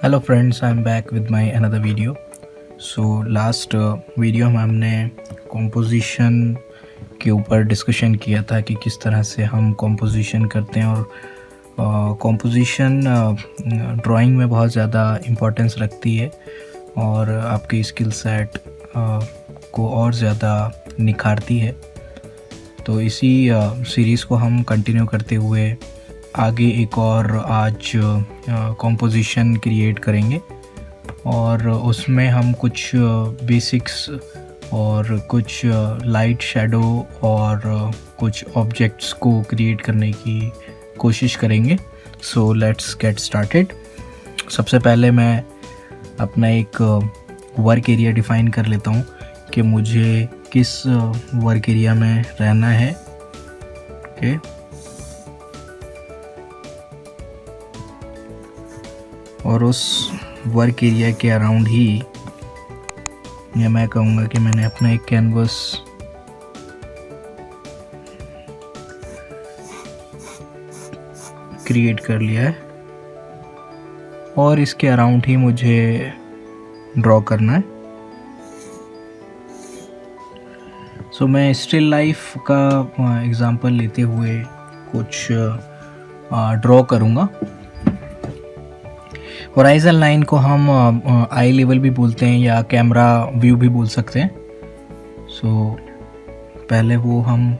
Hello friends, I am back with my another video. So last video में हमने composition के ऊपर discussion किया था कि किस तरह से हम कॉम्पोजिशन करते हैं, और कॉम्पोजिशन ड्राइंग में बहुत ज़्यादा इम्पोर्टेंस रखती है और आपकी स्किल सेट को और ज़्यादा निखारती है। तो इसी सीरीज़ को हम कंटिन्यू करते हुए आगे एक और आज कॉम्पोजिशन क्रिएट करेंगे और उसमें हम कुछ बेसिक्स और कुछ लाइट शैडो और कुछ ऑब्जेक्ट्स को क्रिएट करने की कोशिश करेंगे। So let's get started. सबसे पहले मैं अपना एक वर्क एरिया डिफ़ाइन कर लेता हूँ कि मुझे किस वर्क एरिया में रहना है। ओके, और उस वर्क एरिया के अराउंड ही या मैं कहूँगा कि मैंने अपना एक कैनवस क्रिएट कर लिया है और इसके अराउंड ही मुझे ड्रॉ करना है। सो मैं स्टिल लाइफ का एग्जांपल लेते हुए कुछ ड्रॉ करूँगा। होराइजन लाइन को हम आई लेवल भी बोलते हैं या कैमरा व्यू भी बोल सकते हैं। सो पहले वो हम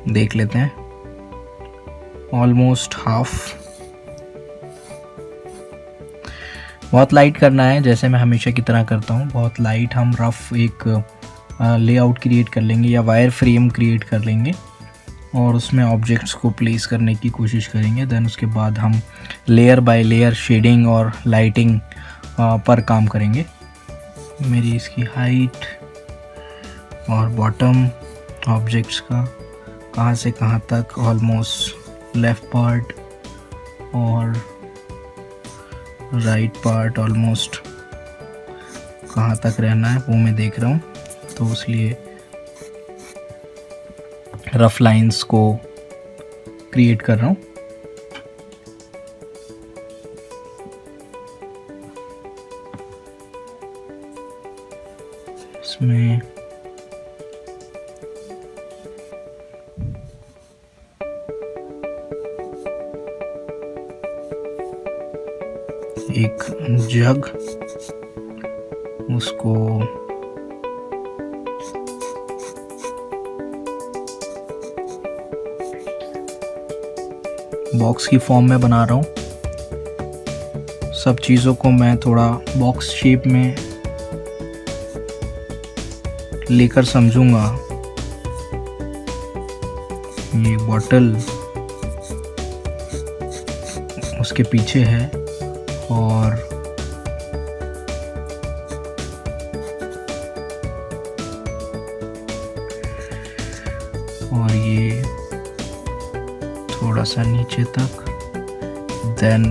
देख लेते हैं। ऑलमोस्ट हाफ, बहुत लाइट करना है जैसे मैं हमेशा की तरह करता हूँ। बहुत लाइट हम रफ एक लेआउट क्रिएट कर लेंगे या वायर फ्रेम क्रिएट कर लेंगे और उसमें ऑब्जेक्ट्स को प्लेस करने की कोशिश करेंगे। देन उसके बाद हम लेयर बाय लेयर शेडिंग और लाइटिंग पर काम करेंगे। मेरी इसकी हाइट और बॉटम ऑब्जेक्ट्स का कहाँ से कहाँ तक, ऑलमोस्ट लेफ़्ट पार्ट और राइट पार्ट ऑलमोस्ट कहाँ तक रहना है वो मैं देख रहा हूँ। तो इसलिए रफ लाइंस को क्रिएट कर रहा हूँ। इसमें एक जग, उसको बॉक्स की फॉर्म में बना रहा हूँ। सब चीज़ों को मैं थोड़ा बॉक्स शेप में लेकर समझूंगा। ये बॉटल उसके पीछे है और ये थोड़ा सा नीचे तक। देन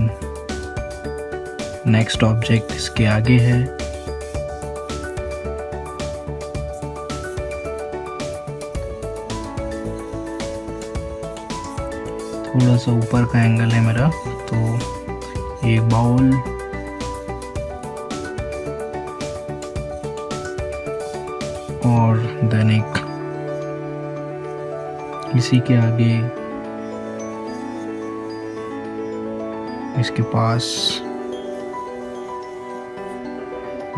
नेक्स्ट ऑब्जेक्ट इसके आगे है। थोड़ा सा ऊपर का एंगल है मेरा, तो ये बाउल और देन एक इसी के आगे इसके पास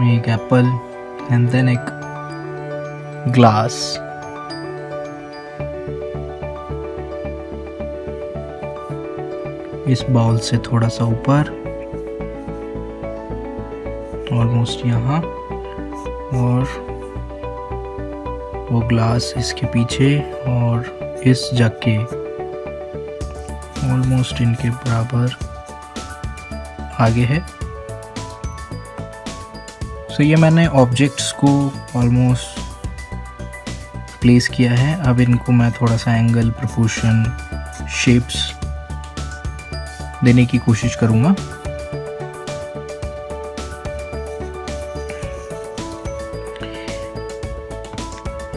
एक एप्पल एंड देन एक ग्लास। इस बाउल से थोड़ा सा ऊपर, ऑलमोस्ट यहाँ, और वो ग्लास इसके पीछे और इस जग के ऑलमोस्ट इनके बराबर आगे है। सो ये मैंने ऑब्जेक्ट्स को ऑलमोस्ट प्लेस किया है। अब इनको मैं थोड़ा सा एंगल, प्रोपोर्शन, शेप्स देने की कोशिश करूँगा।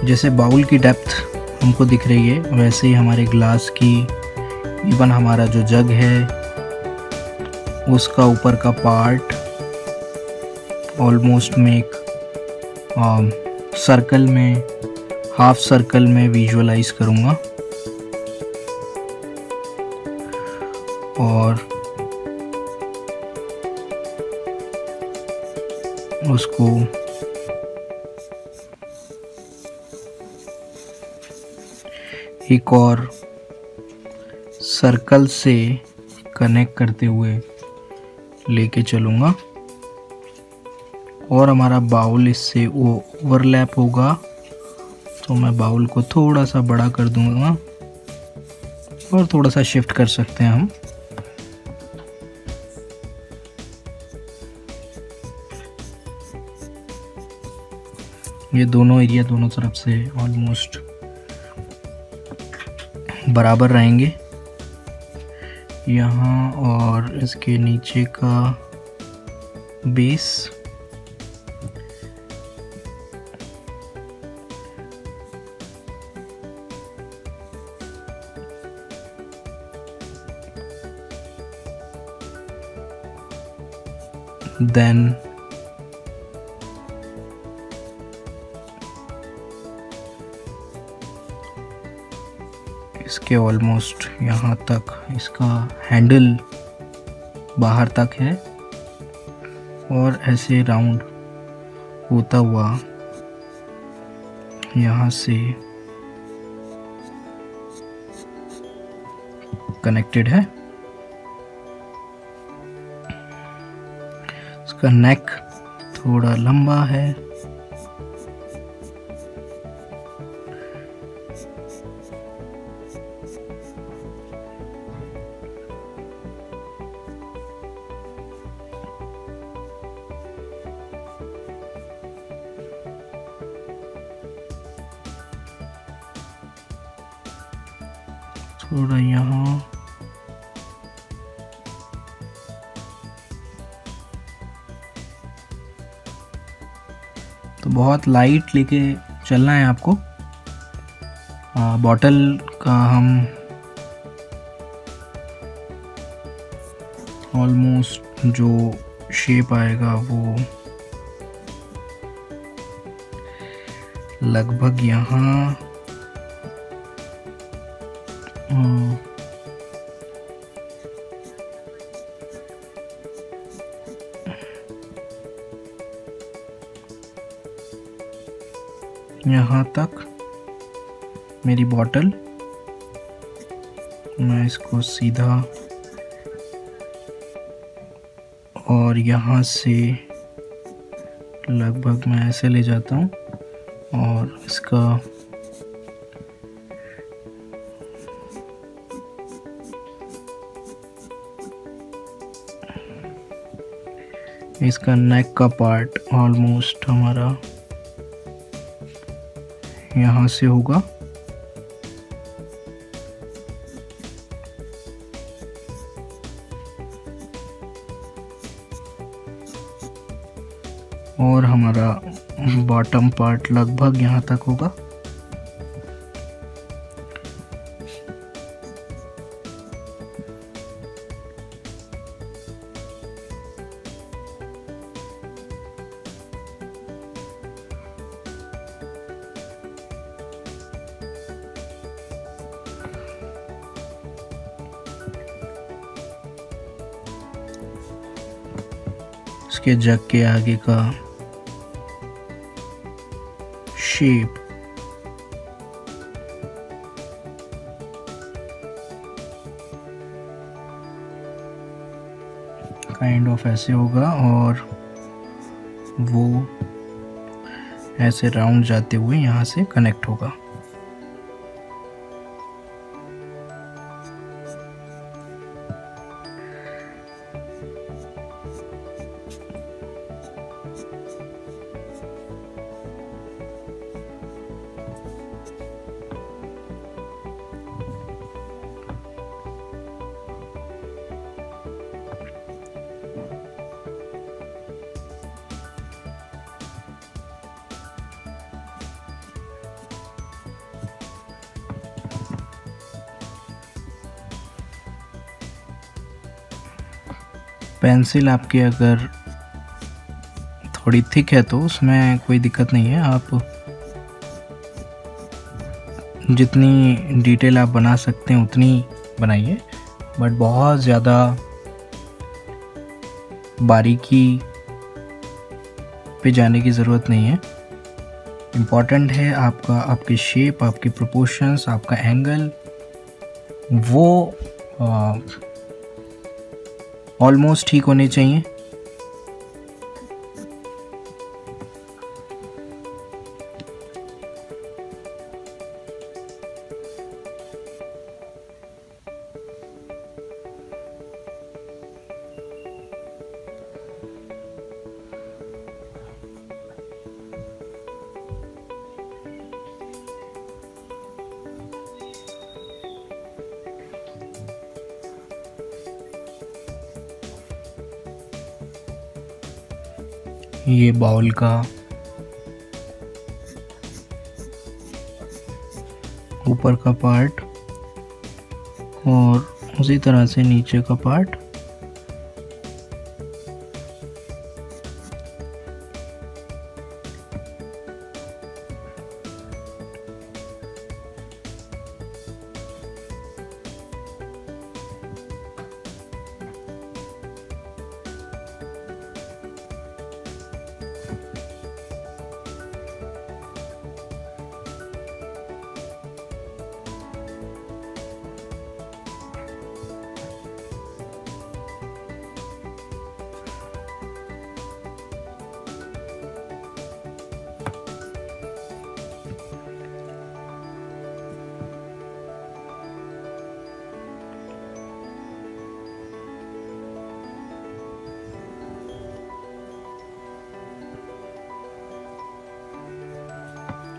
जैसे बाउल की डेप्थ हमको दिख रही है वैसे ही हमारे ग्लास की, इवन हमारा जो जग है उसका ऊपर का पार्ट ऑलमोस्ट मेक सर्कल में, हाफ सर्कल में विजुअलाइज करूँगा और उसको एक और सर्कल से कनेक्ट करते हुए लेके चलूँगा और हमारा बाउल इससे वो ओवरलैप होगा, तो मैं बाउल को थोड़ा सा बड़ा कर दूँगा और थोड़ा सा शिफ्ट कर सकते हैं हम। ये दोनों एरिया दोनों तरफ से ऑलमोस्ट बराबर रहेंगे यहाँ, और इसके नीचे का बेस देन इसके ऑलमोस्ट यहाँ तक इसका हैंडल बाहर तक है और ऐसे राउंड होता हुआ यहाँ से कनेक्टेड है। इसका नेक थोड़ा लंबा है, थोड़ा यहाँ तो बहुत लाइट लेके चलना है आपको। बॉटल का हम ऑलमोस्ट जो शेप आएगा वो लगभग यहाँ यहाँ तक मेरी बॉटल, मैं इसको सीधा और यहाँ से लगभग मैं ऐसे ले जाता हूँ और इसका नेक का पार्ट ऑलमोस्ट हमारा यहाँ से होगा और हमारा बॉटम पार्ट लगभग यहाँ तक होगा। इसके जग के आगे का शेप काइंड ऑफ ऐसे होगा और वो ऐसे राउंड जाते हुए यहाँ से कनेक्ट होगा। पेंसिल आपकी अगर थोड़ी थिक है तो उसमें कोई दिक्कत नहीं है, आप जितनी डिटेल आप बना सकते हैं उतनी बनाइए, बट बहुत ज़्यादा बारीकी पे जाने की ज़रूरत नहीं है। इम्पॉर्टेंट है आपकी शेप, आपकी प्रोपोर्शंस, आपका एंगल, वो ऑलमोस्ट ठीक होने चाहिए। ये बाउल का ऊपर का पार्ट और उसी तरह से नीचे का पार्ट।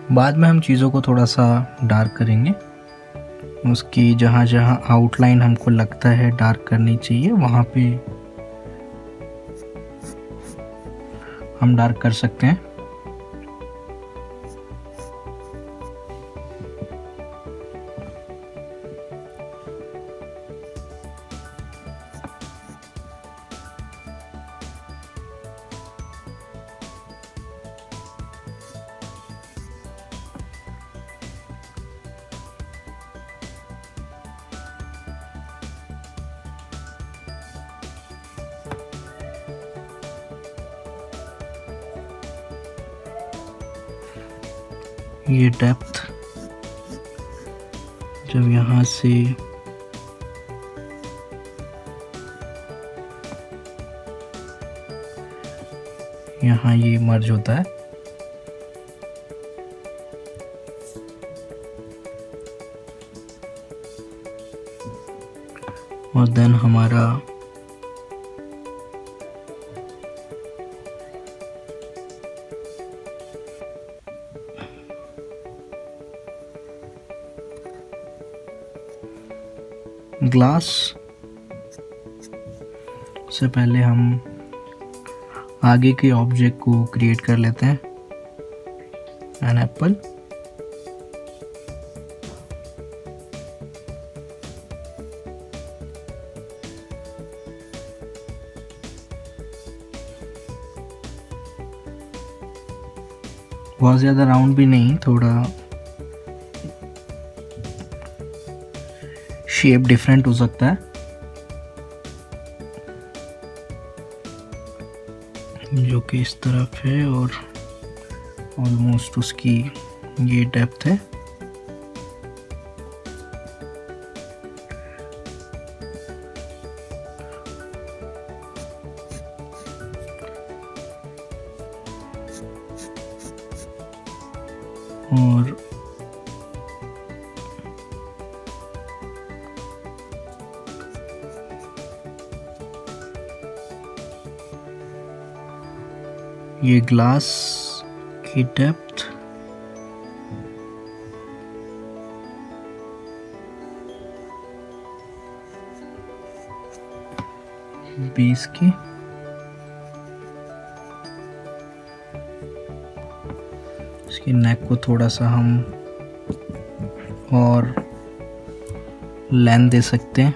बाद में हम चीज़ों को थोड़ा सा डार्क करेंगे, उसकी जहाँ जहाँ आउटलाइन हमको लगता है डार्क करनी चाहिए वहाँ पे हम डार्क कर सकते हैं। ये डेप्थ जब यहाँ से यहाँ ये मर्ज होता है, और देन हमारा ग्लास से पहले हम आगे के ऑब्जेक्ट को क्रिएट कर लेते हैं। एन एप्पल, बहुत ज़्यादा राउंड भी नहीं, थोड़ा शेप डिफरेंट हो सकता है, जो कि इस तरफ है और ऑलमोस्ट उसकी ये डेप्थ है। और ये ग्लास की डेप्थ बेस की, इसकी नेक को थोड़ा सा हम और लेंथ दे सकते हैं।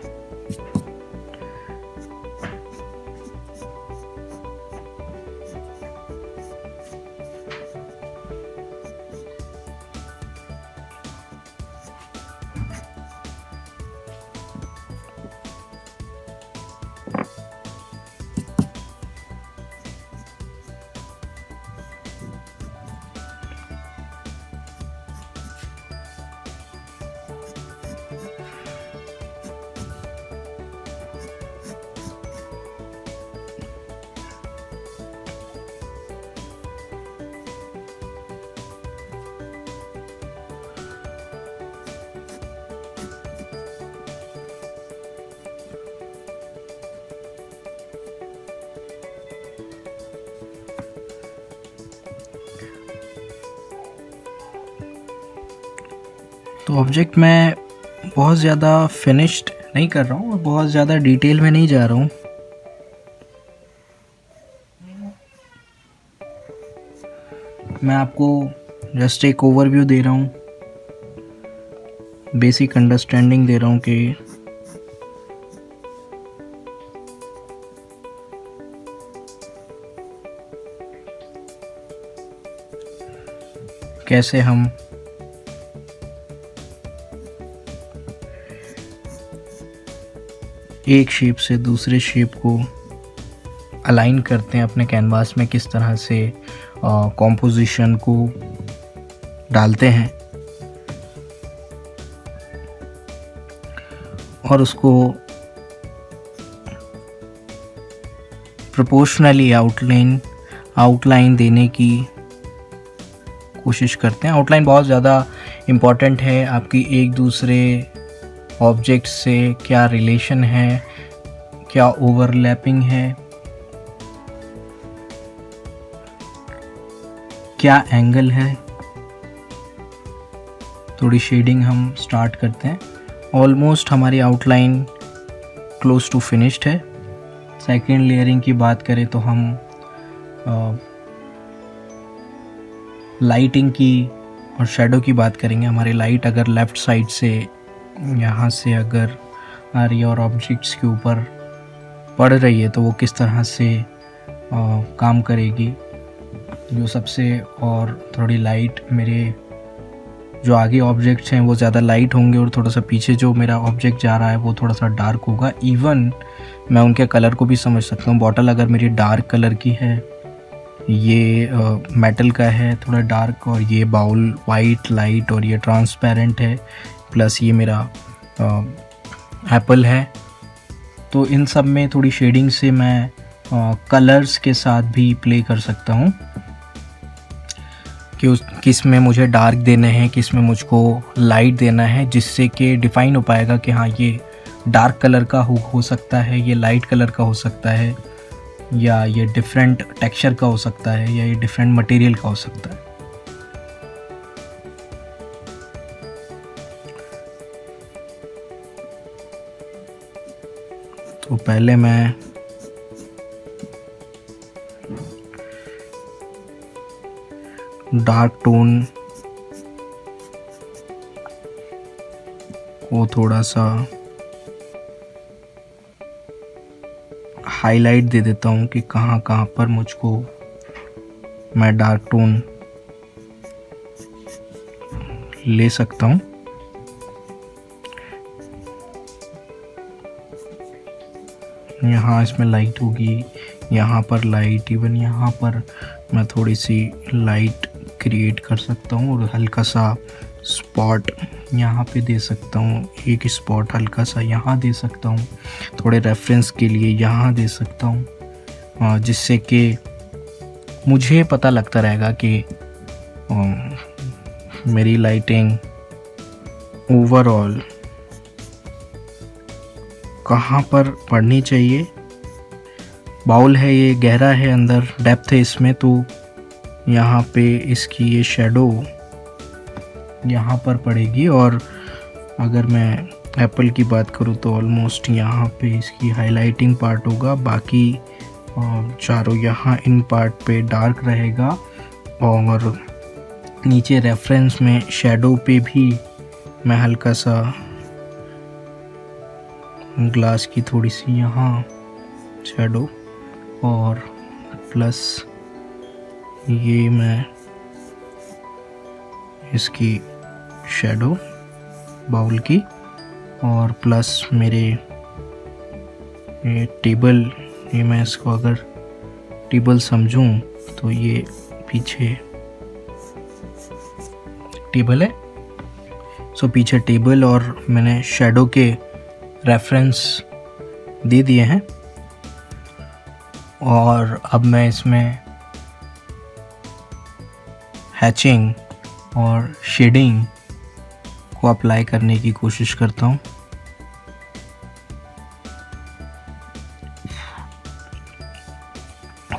तो ऑब्जेक्ट मैं बहुत ज़्यादा फिनिश्ड नहीं कर रहा हूँ और बहुत ज़्यादा डिटेल में नहीं जा रहा हूँ। मैं आपको जस्ट एक ओवरव्यू दे रहा हूँ, बेसिक अंडरस्टैंडिंग दे रहा हूँ कि कैसे हम एक शेप से दूसरे शेप को अलाइन करते हैं अपने कैनवास में, किस तरह से कॉम्पोजिशन को डालते हैं और उसको प्रोपोर्शनली आउटलाइन देने की कोशिश करते हैं। आउटलाइन बहुत ज़्यादा इम्पॉर्टेंट है, आपकी एक दूसरे ऑब्जेक्ट से क्या रिलेशन है, क्या ओवरलैपिंग है, क्या एंगल है। थोड़ी शेडिंग हम स्टार्ट करते हैं। ऑलमोस्ट हमारी आउटलाइन क्लोज टू फिनिश्ड है। सेकेंड लेयरिंग की बात करें तो हम लाइटिंग की और शेडो की बात करेंगे। हमारी लाइट अगर लेफ़्ट साइड से यहाँ से अगर आ रही है और ऑब्जेक्ट्स के ऊपर पड़ रही है तो वो किस तरह से काम करेगी। जो सबसे और थोड़ी लाइट, मेरे जो आगे ऑब्जेक्ट्स हैं वो ज़्यादा लाइट होंगे और थोड़ा सा पीछे जो मेरा ऑब्जेक्ट जा रहा है वो थोड़ा सा डार्क होगा। इवन मैं उनके कलर को भी समझ सकता हूँ। बॉटल अगर मेरी डार्क कलर की है, ये मेटल का है थोड़ा डार्क, और ये बाउल वाइट लाइट और ये ट्रांसपेरेंट है, प्लस ये मेरा एप्पल है। तो इन सब में थोड़ी शेडिंग से मैं कलर्स के साथ भी प्ले कर सकता हूँ कि किस में मुझे डार्क देना है, किस में मुझको लाइट देना है, जिससे कि डिफ़ाइन हो पाएगा कि हाँ ये डार्क कलर का हो सकता है, ये लाइट कलर का हो सकता है, या ये डिफरेंट टेक्सचर का हो सकता है, या ये डिफरेंट मटेरियल का हो सकता है। तो पहले मैं डार्क टोन को थोड़ा सा हाईलाइट दे देता हूँ कि कहाँ कहाँ पर मुझको मैं डार्क टोन ले सकता हूँ। यहाँ इसमें लाइट होगी, यहाँ पर लाइट, इवन यहाँ पर मैं थोड़ी सी लाइट क्रिएट कर सकता हूँ और हल्का सा स्पॉट यहाँ पे दे सकता हूँ। एक स्पॉट हल्का सा यहाँ दे सकता हूँ, थोड़े रेफरेंस के लिए यहाँ दे सकता हूँ, जिससे कि मुझे पता लगता रहेगा कि मेरी लाइटिंग ओवरऑल कहाँ पर पड़नी चाहिए। बाउल है, ये गहरा है, अंदर डेप्थ है इसमें, तो यहाँ पे इसकी ये शेडो यहाँ पर पड़ेगी। और अगर मैं एप्पल की बात करूँ तो ऑलमोस्ट यहाँ पे इसकी हाइलाइटिंग पार्ट होगा, बाकी चारों यहाँ इन पार्ट पे डार्क रहेगा, और नीचे रेफरेंस में शेडो पे भी मैं हल्का सा ग्लास की थोड़ी सी यहाँ शेडो, और प्लस ये मैं इसकी शेडो बाउल की, और प्लस मेरे ये टेबल, ये मैं इसको अगर टेबल समझूं तो ये पीछे टेबल है, सो पीछे टेबल और मैंने शेडो के रेफरेंस दे दिए हैं। और अब मैं इसमें हैचिंग और शेडिंग को अप्लाई करने की कोशिश करता हूँ।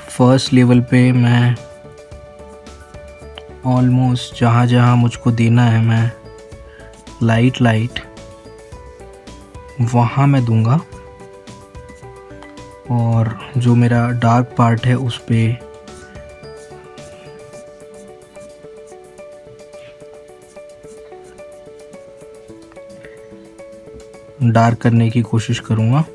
फर्स्ट लेवल पे मैं ऑलमोस्ट जहाँ जहाँ मुझको देना है मैं लाइट वहाँ मैं दूंगा, और जो मेरा डार्क पार्ट है उस पे डार्क करने की कोशिश करूँगा।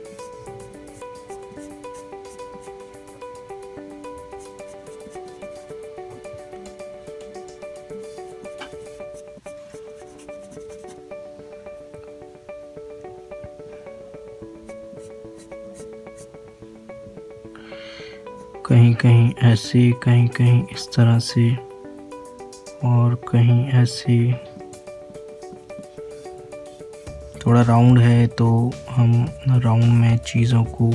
कहीं कहीं ऐसे, कहीं कहीं इस तरह से, और कहीं ऐसे। थोड़ा राउंड है तो हम राउंड में चीज़ों को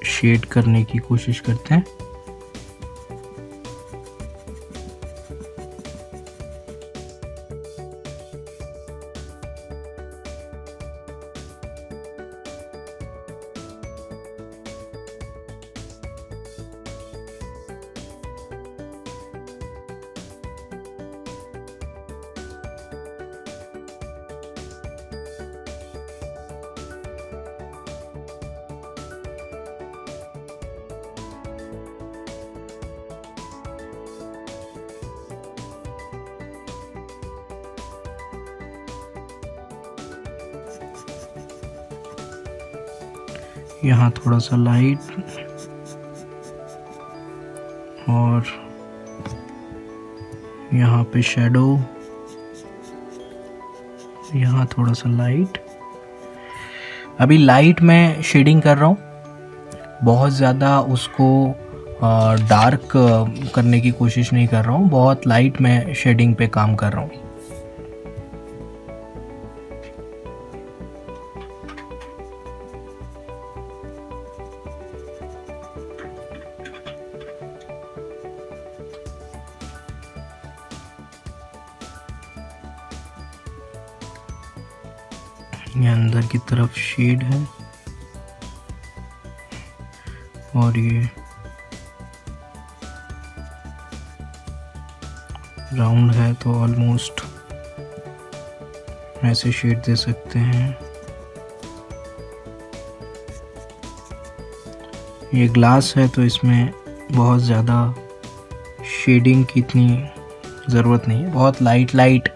शेड करने की कोशिश करते हैं। यहाँ थोड़ा सा लाइट, और यहाँ पे शैडो, यहाँ थोड़ा सा लाइट। अभी लाइट में शेडिंग कर रहा हूँ, बहुत ज़्यादा उसको डार्क करने की कोशिश नहीं कर रहा हूँ, बहुत लाइट में शेडिंग पे काम कर रहा हूँ। ये अंदर की तरफ शेड है, और ये राउंड है तो ऑलमोस्ट ऐसे शेड दे सकते हैं। ये ग्लास है तो इसमें बहुत ज़्यादा शेडिंग की इतनी ज़रूरत नहीं है, बहुत लाइट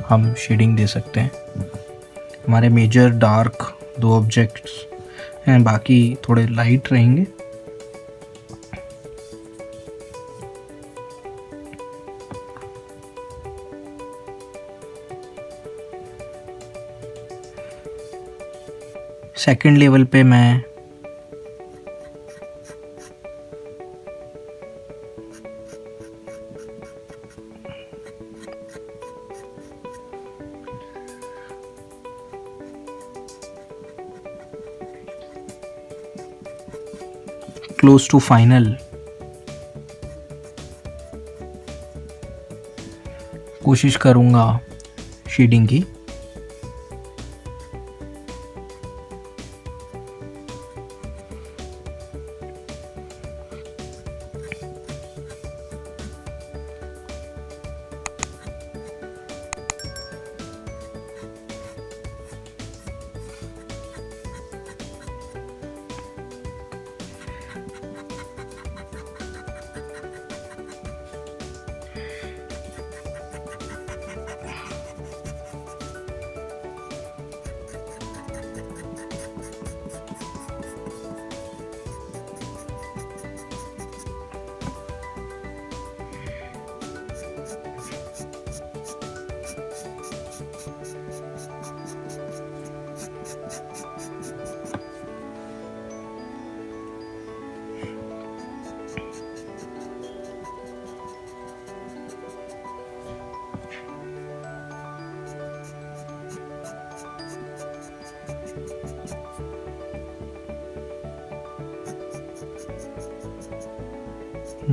हम शेडिंग दे सकते हैं। हमारे मेजर डार्क 2 ऑब्जेक्ट्स हैं, बाकी थोड़े लाइट रहेंगे। सेकंड लेवल पे मैं क्लोज टू फाइनल कोशिश करूँगा शेडिंग की।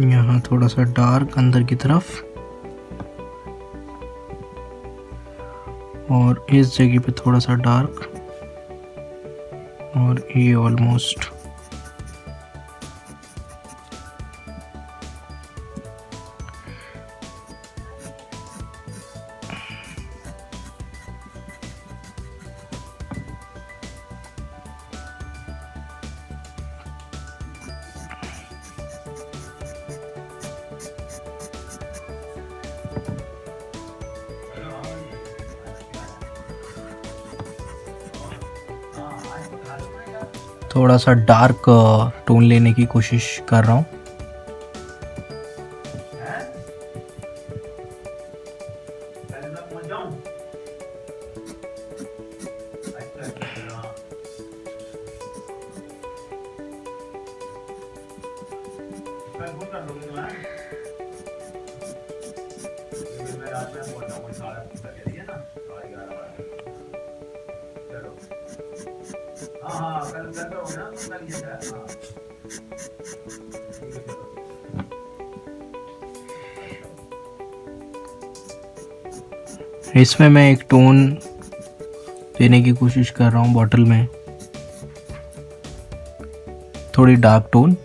यहाँ थोड़ा सा डार्क अंदर की तरफ, और इस जगह पे थोड़ा सा डार्क, और ये ऑलमोस्ट थोड़ा सा डार्क टोन लेने की कोशिश कर रहा हूँ। इसमें मैं एक टोन देने की कोशिश कर रहा हूँ बॉटल में, थोड़ी डार्क टोन।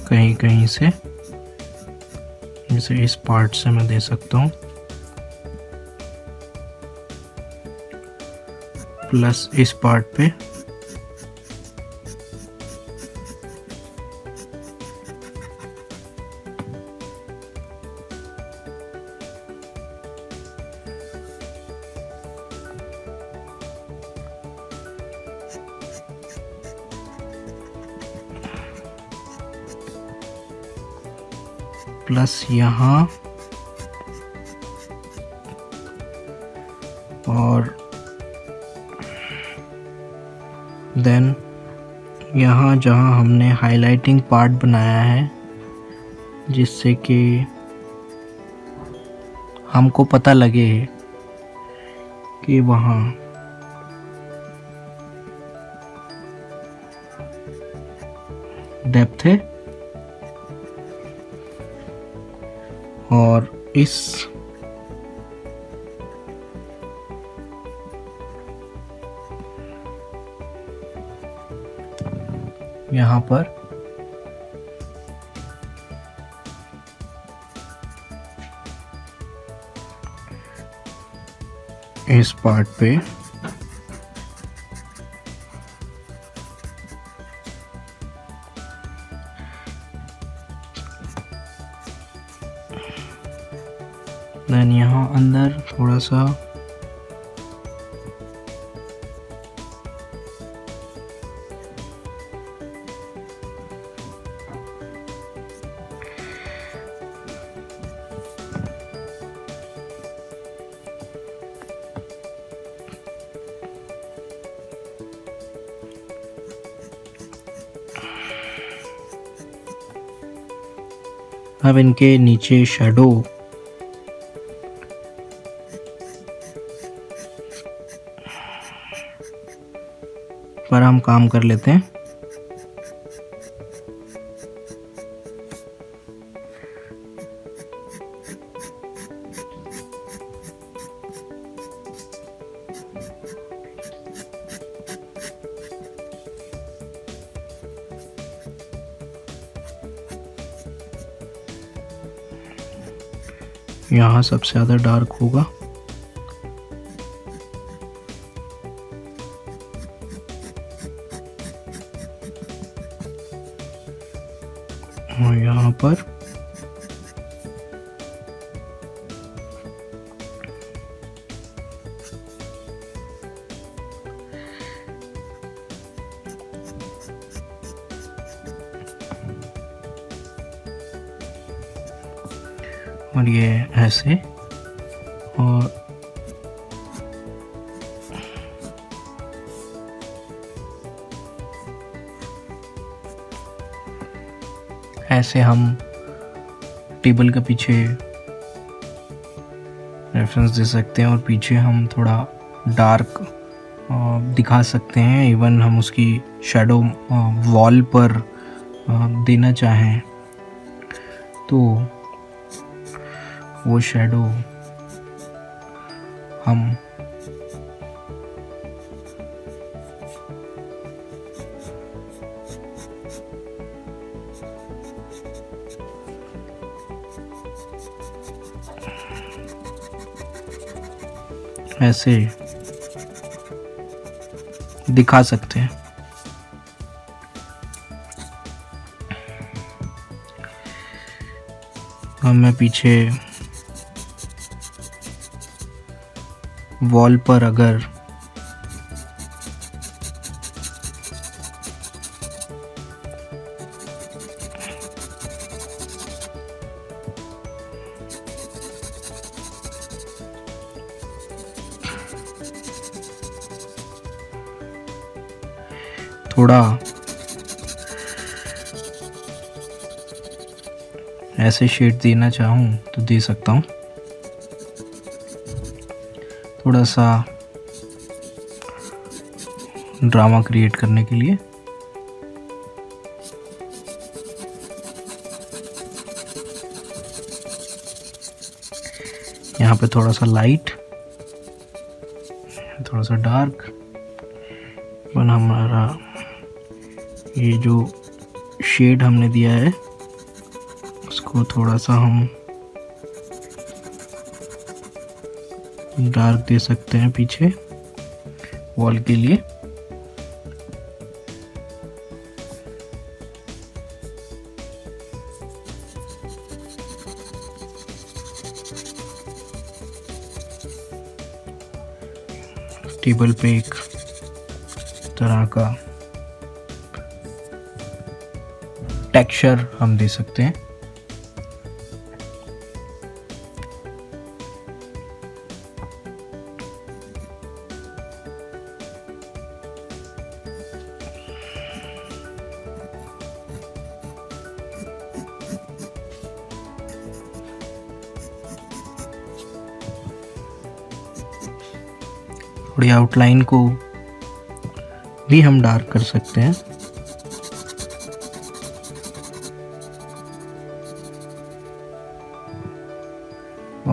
कहीं कहीं से, जैसे इस पार्ट से मैं दे सकता हूँ, प्लस इस पार्ट पे। प्लस यहाँ, और देन यहाँ जहाँ हमने हाइलाइटिंग पार्ट बनाया है, जिससे कि हमको पता लगे कि वहाँ डेप्थ है, और इस यहाँ पर इस पार्ट पे देन यहाँ अंदर थोड़ा सा अब इनके नीचे शैडो पर हम काम कर लेते हैं। यहाँ सबसे ज़्यादा डार्क होगा, और यहाँ पर और ये ऐसे, और ऐसे हम टेबल के पीछे रेफरेंस दे सकते हैं, और पीछे हम थोड़ा डार्क दिखा सकते हैं। इवन हम उसकी शैडो वॉल पर देना चाहें तो वो शैडो हम ऐसे दिखा सकते हैं। अब मैं पीछे वॉल पर अगर थोड़ा ऐसे शेड देना चाहूँ तो दे सकता हूँ, थोड़ा सा ड्रामा क्रिएट करने के लिए। यहाँ पे थोड़ा सा लाइट, थोड़ा सा डार्क, और हमारा ये जो शेड हमने दिया है उसको थोड़ा सा हम डार्क दे सकते हैं पीछे वॉल के लिए। टेबल पे एक तरह का टेक्सचर हम दे सकते हैं। थोड़ी आउटलाइन को भी हम डार्क कर सकते हैं।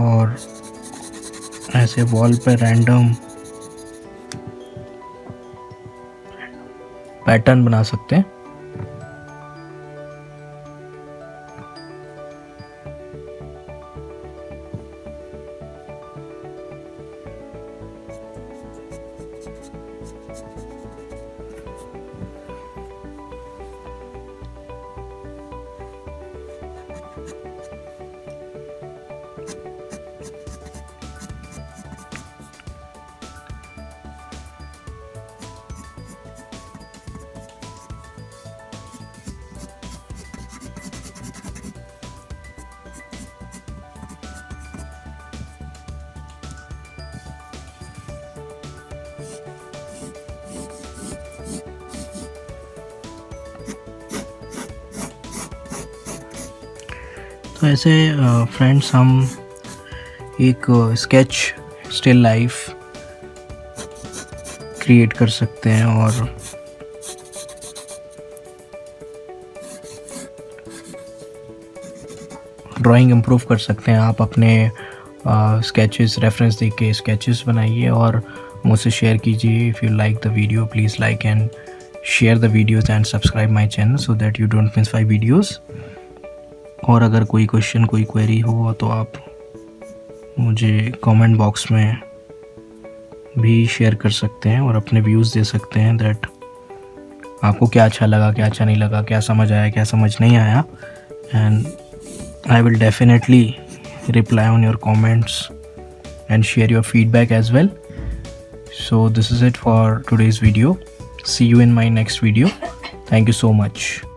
और ऐसे वॉल पे रैंडम पैटर्न बना सकते हैं। तो ऐसे फ्रेंड्स हम एक स्केच स्टिल लाइफ क्रिएट कर सकते हैं और ड्राइंग इम्प्रूव कर सकते हैं। आप अपने स्केचेस रेफरेंस देख के स्केचेस बनाइए और मुझसे शेयर कीजिए। If you like the video please like and share the videos and subscribe my channel so that you don't miss my videos. और अगर कोई क्वेश्चन कोई क्वेरी हो तो आप मुझे कमेंट बॉक्स में भी शेयर कर सकते हैं और अपने व्यूज़ दे सकते हैं दैट आपको क्या अच्छा लगा, क्या अच्छा नहीं लगा, क्या समझ आया, क्या समझ नहीं आया। And I will definitely reply on your comments and share your feedback as well. So this is it for today's video. See you in my next video. Thank you so much.